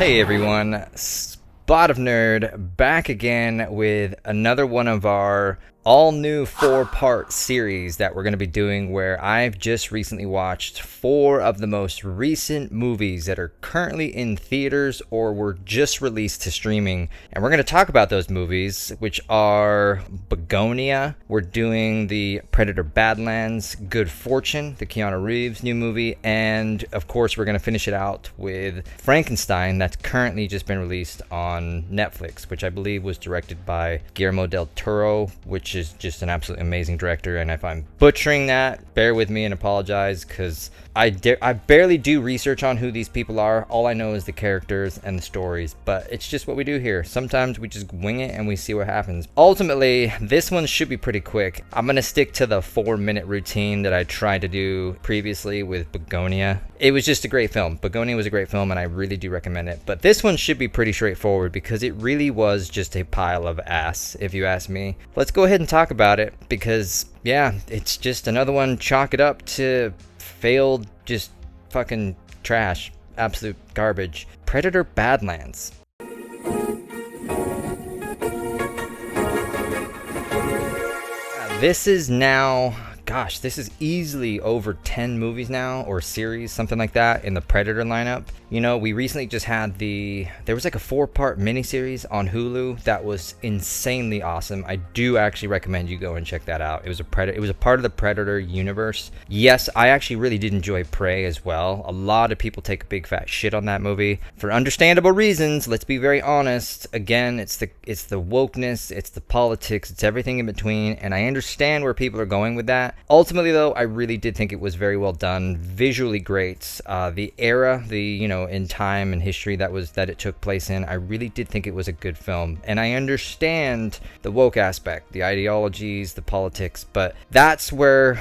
Hey everyone, Spot of Nerd back again with another one of our all new 4-part series that we're going to be doing, where I've just recently watched 4 of the most recent movies that are currently in theaters or were just released to streaming. And we're going to talk about those movies, which are Begonia, we're doing the Predator Badlands, Good Fortune, the Keanu Reeves new movie, and of course we're going to finish it out with Frankenstein, that's currently just been released on Netflix, which I believe was directed by Guillermo del Toro, which is just an absolutely amazing director. And if I'm butchering that, bear with me and apologize, because I barely do research on who these people are. All I know is the characters and the stories, but it's just what we do here. Sometimes we just wing it and we see what happens. Ultimately, this one should be pretty quick. I'm gonna stick to the 4-minute routine that I tried to do previously with Begonia. It was just a great film. Begonia was a great film and I really do recommend it. But this one should be pretty straightforward because it really was just a pile of ass, if you ask me. Let's go ahead and talk about it because, yeah, it's just another one. Chalk it up to failed, just fucking trash, absolute garbage. Predator Badlands. This is now, gosh, this is easily over 10 movies now, or series, something like that, in the Predator lineup. You know, we recently just had there was like a 4-part miniseries on Hulu that was insanely awesome. I do actually recommend you go and check that out. It was a part of the Predator universe. Yes, I actually really did enjoy Prey as well. A lot of people take a big fat shit on that movie for understandable reasons. Let's be very honest. Again, it's the wokeness, it's the politics, it's everything in between, and I understand where people are going with that. Ultimately, though, I really did think it was very well done, visually great. The era, in time and history that it took place in, I really did think it was a good film. And I understand the woke aspect, the ideologies, the politics, but that's where,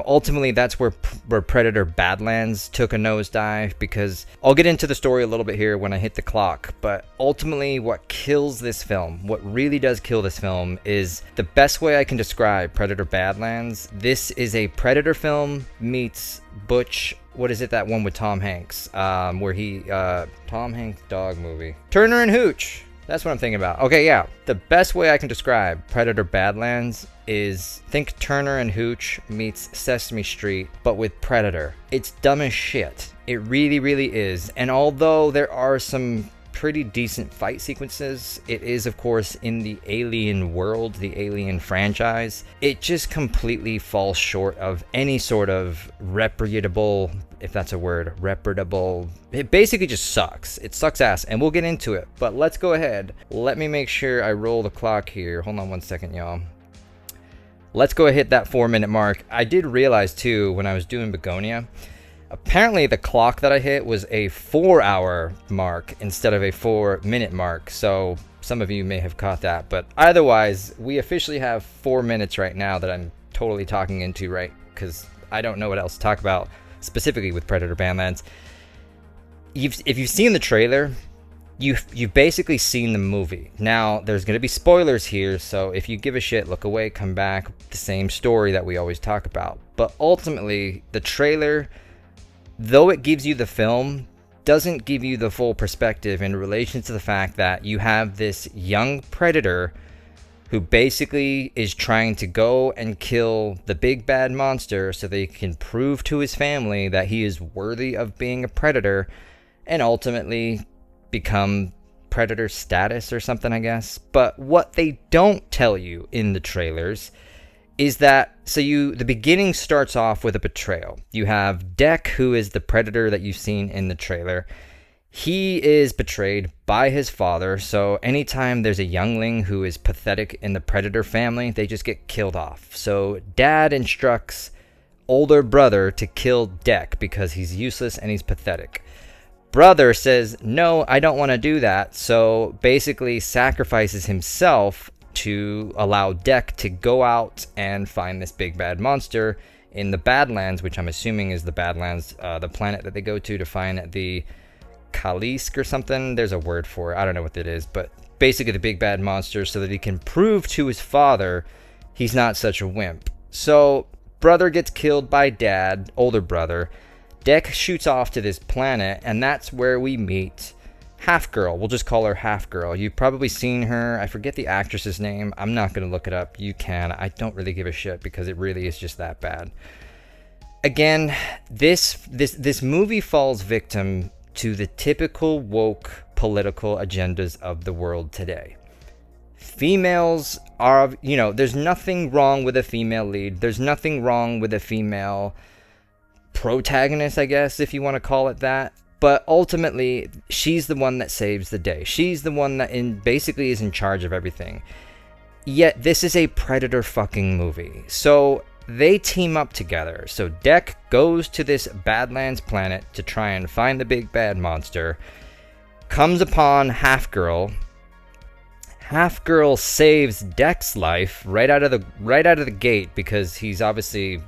ultimately that's where Predator Badlands took a nosedive, because I'll get into the story a little bit here when I hit the clock, but ultimately what kills this film, what really does kill this film, is the best way I can describe Predator Badlands. This is a Predator film meets Butch, what is it, that one with Tom Hanks, where Tom Hanks dog movie, Turner and Hooch, that's what I'm thinking about. Okay, yeah, the best way I can describe Predator Badlands is think Turner and Hooch meets Sesame Street, but with Predator. It's dumb as shit, it really, really is. And although there are some pretty decent fight sequences, it is of course in the Alien world, the Alien franchise. It just completely falls short of any sort of reputable, if that's a word, reputable. It basically just sucks. It sucks ass, and we'll get into it. But let's go ahead. Let me make sure I roll the clock here. Hold on one second, y'all. Let's go ahead hit that 4-minute mark. I did realize too when I was doing Begonia, apparently the clock that I hit was a 4-hour mark instead of a 4-minute mark. So some of you may have caught that, but otherwise we officially have 4 minutes right now that I'm totally talking into, right? Because I don't know what else to talk about specifically with Predator Badlands. If you've seen the trailer, you've basically seen the movie. Now there's going to be spoilers here, so if you give a shit, look away, come back. The same story that we always talk about. But ultimately the trailer, though it gives you the film, doesn't give you the full perspective in relation to the fact that you have this young predator who basically is trying to go and kill the big bad monster so they can prove to his family that he is worthy of being a predator and ultimately become predator status or something, I guess. But what they don't tell you in the trailers is that, the beginning starts off with a betrayal. You have Deck, who is the predator that you've seen in the trailer. He is betrayed by his father, so anytime there's a youngling who is pathetic in the predator family, they just get killed off. So dad instructs older brother to kill Deck because he's useless and he's pathetic. Brother says, no, I don't want to do that, so basically sacrifices himself to allow Deck to go out and find this big bad monster in the Badlands, which I'm assuming is the Badlands, the planet that they go to find the Kalisk or something. There's a word for it, I don't know what it is, but basically the big bad monster, so that he can prove to his father he's not such a wimp. So brother gets killed by dad, older brother. Deck shoots off to this planet, and that's where we meet Half Girl. We'll just call her Half Girl. You've probably seen her. I forget the actress's name. I'm not going to look it up. You can. I don't really give a shit because it really is just that bad. Again, this movie falls victim to the typical woke political agendas of the world today. Females are, there's nothing wrong with a female lead. There's nothing wrong with a female protagonist, I guess, if you want to call it that. But ultimately, she's the one that saves the day. She's the one that basically is in charge of everything. Yet, this is a Predator fucking movie. So, they team up together. So, Dec goes to this Badlands planet to try and find the big bad monster. Comes upon Half Girl. Half Girl saves Dec's life right out of the gate because he's obviously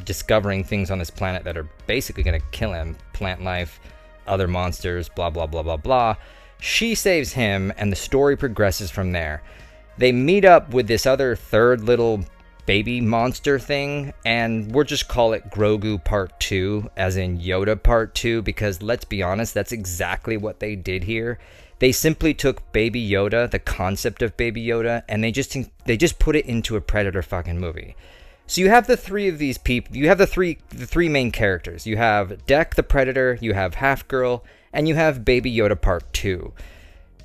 discovering things on this planet that are basically going to kill him. Plant life, other monsters, blah, blah, blah, blah, blah. She saves him, and the story progresses from there. They meet up with this other third little baby monster thing, and we'll just call it Grogu Part 2, as in Yoda Part 2, because let's be honest, that's exactly what they did here. They simply took Baby Yoda, the concept of Baby Yoda, and they just put it into a Predator fucking movie. So you have the three of these people. You have the three main characters. You have Dec the Predator, you have Half Girl, and you have Baby Yoda Part 2.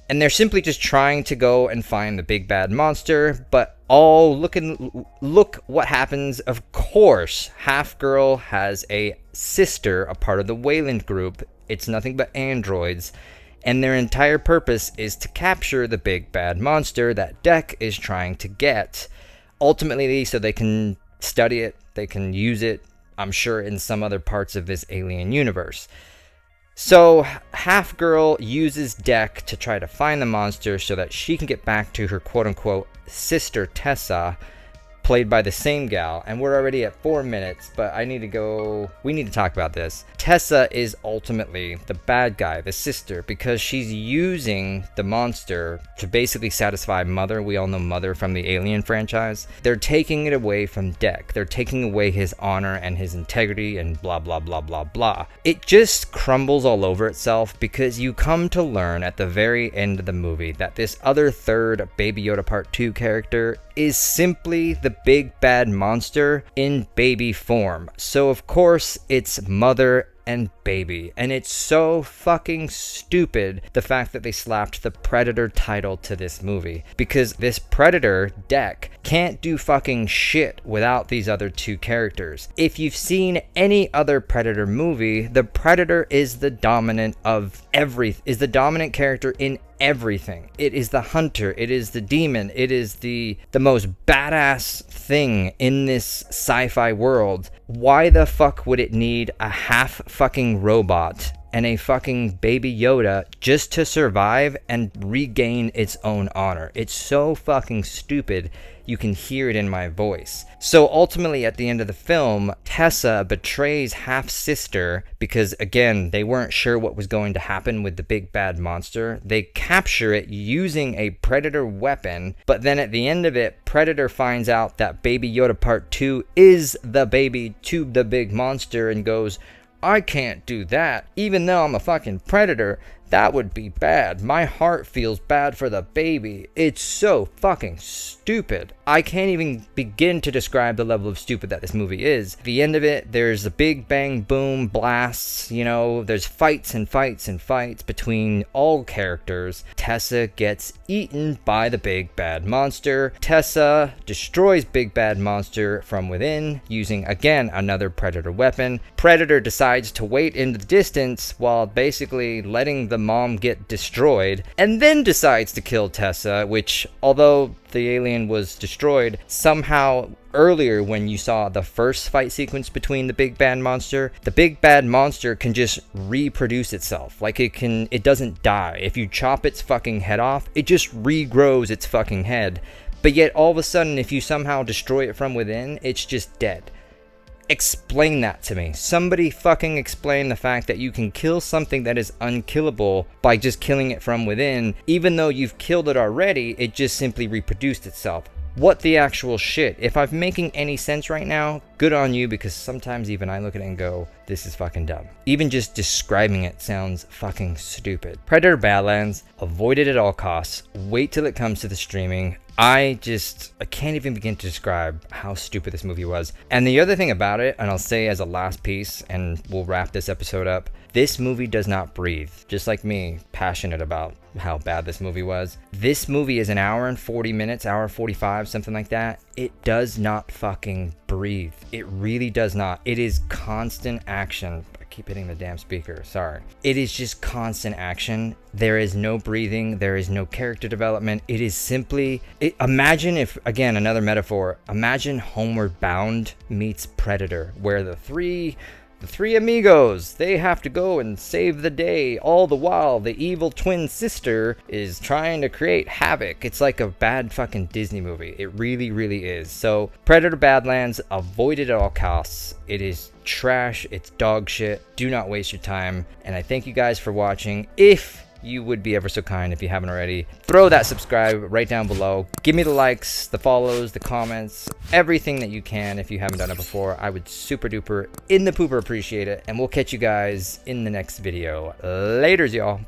And they're simply just trying to go and find the big bad monster, but look what happens. Of course, Half Girl has a sister, a part of the Wayland group. It's nothing but androids, and their entire purpose is to capture the big bad monster that Dec is trying to get. Ultimately, so they can study it, they can use it, I'm sure, in some other parts of this alien universe. So, Half Girl uses Dec to try to find the monster so that she can get back to her quote-unquote sister Tessa, played by the same gal, and we're already at 4 minutes, but we need to talk about this. Tessa is ultimately the bad guy, the sister, because she's using the monster to basically satisfy Mother. We all know Mother from the Alien franchise. They're taking it away from Dec. They're taking away his honor and his integrity and blah, blah, blah, blah, blah. It just crumbles all over itself because you come to learn at the very end of the movie that this other third Baby Yoda Part 2 character is simply the big bad monster in baby form. So of course it's Mother and Baby, and it's so fucking stupid the fact that they slapped the Predator title to this movie, because this Predator, Dec, can't do fucking shit without these other two characters. If you've seen any other Predator movie, the Predator is the dominant character in everything. It is the hunter, it is the demon, it is the most badass thing in this sci-fi world. Why the fuck would it need a half fucking robot and a fucking Baby Yoda just to survive and regain its own honor? It's so fucking stupid. You can hear it in my voice. So ultimately, at the end of the film, Tessa betrays half-sister because, again, they weren't sure what was going to happen with the big bad monster. They capture it using a Predator weapon, but then at the end of it, Predator finds out that Baby Yoda Part 2 is the baby to the big monster and goes, I can't do that. Even though I'm a fucking predator, that would be bad. My heart feels bad for the baby. It's so fucking stupid. I can't even begin to describe the level of stupid that this movie is. At the end of it, there's a big bang boom blasts, there's fights and fights and fights between all characters. Tessa gets eaten by the big bad monster. Tessa destroys big bad monster from within using, again, another predator weapon. Predator decides to wait in the distance while basically letting the mom get destroyed, and then decides to kill Tessa, which, although the alien was destroyed, somehow earlier when you saw the first fight sequence between the big bad monster can just reproduce itself. Like it doesn't die. If you chop its fucking head off, it just regrows its fucking head. But yet all of a sudden, if you somehow destroy it from within, it's just dead. Explain that to me. Somebody fucking explain the fact that you can kill something that is unkillable by just killing it from within. Even though you've killed it already, it just simply reproduced itself. what the actual shit. If I'm making any sense right now, good on you, because sometimes even I look at it and go, this is fucking dumb. Even just describing it sounds fucking stupid. Predator Badlands, avoid it at all costs. Wait till it comes to the streaming. I can't even begin to describe how stupid this movie was. And the other thing about it, and I'll say as a last piece, and we'll wrap this episode up, this movie does not breathe. Just like me, passionate about how bad this movie was. This movie is an hour and 40 minutes, hour 45, something like that. It does not fucking breathe. It really does not. It is constant action. I keep hitting the damn speaker, sorry. It is just constant action. There is no breathing. There is no character development. It is simply, imagine if, again, another metaphor, imagine Homeward Bound meets Predator, where the three amigos, they have to go and save the day, all the while the evil twin sister is trying to create havoc. It's like a bad fucking Disney movie. It really, really is. So Predator Badlands, avoid it at all costs. It is trash. It's dog shit. Do not waste your time. And I thank you guys for watching. If you would be ever so kind, if you haven't already, throw that subscribe right down below. Give me the likes, the follows, the comments, everything that you can. If you haven't done it before, I would super duper in the pooper appreciate it. And we'll catch you guys in the next video. Laters, y'all.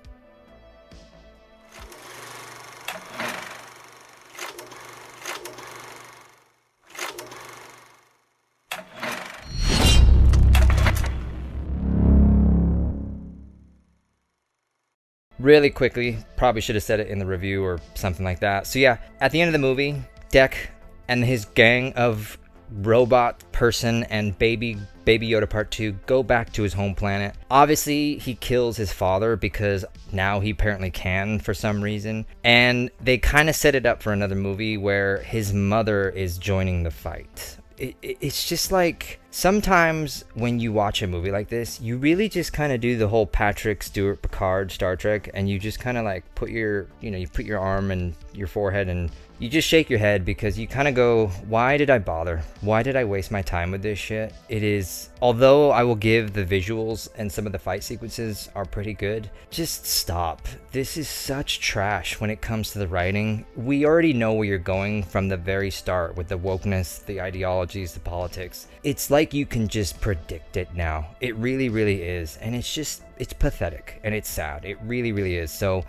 Really quickly, probably should have said it in the review or something like that. So yeah, at the end of the movie, Deck and his gang of robot person and baby Yoda part 2 go back to his home planet. Obviously, he kills his father because now he apparently can for some reason. And they kind of set it up for another movie where his mother is joining the fight. It's just like, sometimes when you watch a movie like this, you really just kind of do the whole Patrick Stewart Picard Star Trek, and you just kind of like put your, you put your arm and your forehead and you just shake your head, because you kind of go, why did I bother? Why did I waste my time with this shit? It is, although I will give the visuals and some of the fight sequences are pretty good, just stop. This is such trash when it comes to the writing. We already know where you're going from the very start with the wokeness, the ideologies, the politics. It's like you can just predict it now. It really, really is. And it's pathetic and it's sad. It really, really is. So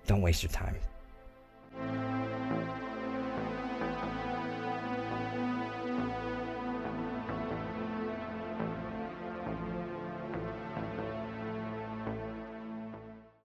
don't waste your time.